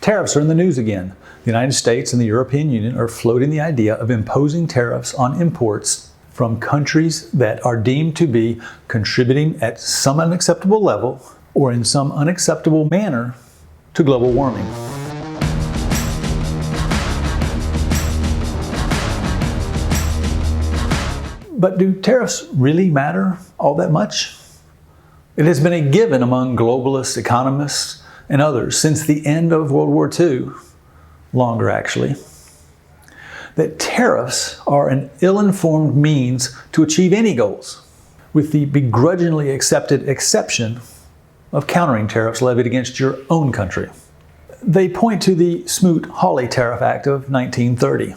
Tariffs are in the news again. The United States and the European Union are floating the idea of imposing tariffs on imports from countries that are deemed to be contributing at some unacceptable level or in some unacceptable manner to global warming. But do tariffs really matter all that much? It has been a given among globalists, economists, and others since the end of World War II, longer actually, that tariffs are an ill-informed means to achieve any goals, with the begrudgingly accepted exception of countering tariffs levied against your own country. They point to the Smoot-Hawley Tariff Act of 1930.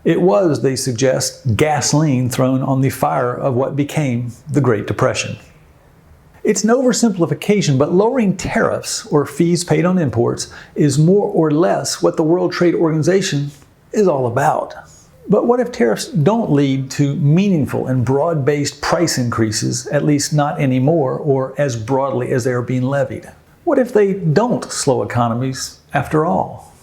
It was, they suggest, gasoline thrown on the fire of what became the Great Depression. It's an oversimplification, but lowering tariffs or fees paid on imports is more or less what the World Trade Organization is all about. But what if tariffs don't lead to meaningful and broad-based price increases, at least not anymore or as broadly as they are being levied? What if they don't slow economies after all?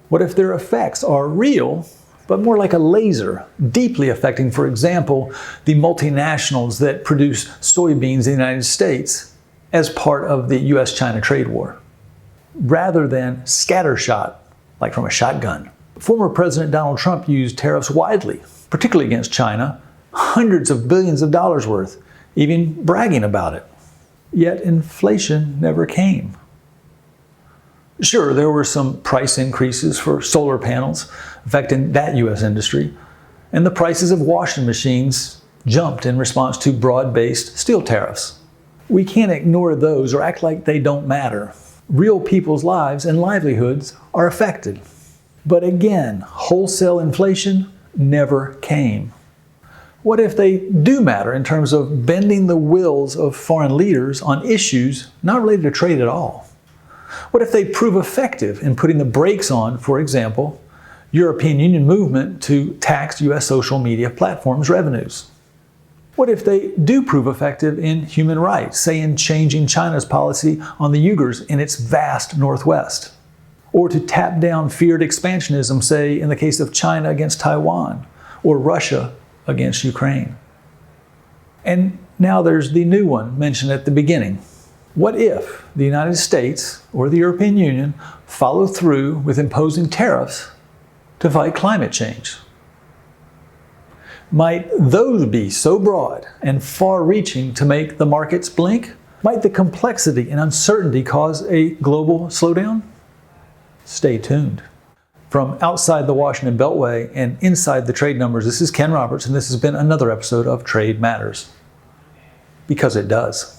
What if their effects are real, but more like a laser, deeply affecting, for example, the multinationals that produce soybeans in the United States as part of the US-China trade war, rather than scattershot, like from a shotgun? Former President Donald Trump used tariffs widely, particularly against China, hundreds of billions of dollars worth, even bragging about it. Yet inflation never came. Sure, there were some price increases for solar panels affecting that U.S. industry, and the prices of washing machines jumped in response to broad-based steel tariffs. We can't ignore those or act like they don't matter. Real people's lives and livelihoods are affected. But again, wholesale inflation never came. What if they do matter in terms of bending the wills of foreign leaders on issues not related to trade at all? What if they prove effective in putting the brakes on, for example, European Union movement to tax U.S. social media platforms' revenues? What if they do prove effective in human rights, say in changing China's policy on the Uyghurs in its vast Northwest? Or to tap down feared expansionism, say in the case of China against Taiwan, or Russia against Ukraine? And now there's the new one mentioned at the beginning. What if the United States or the European Union follow through with imposing tariffs to fight climate change? Might those be so broad and far-reaching to make the markets blink? Might the complexity and uncertainty cause a global slowdown? Stay tuned. From outside the Washington Beltway and inside the trade numbers, this is Ken Roberts, and this has been another episode of Trade Matters. Because it does.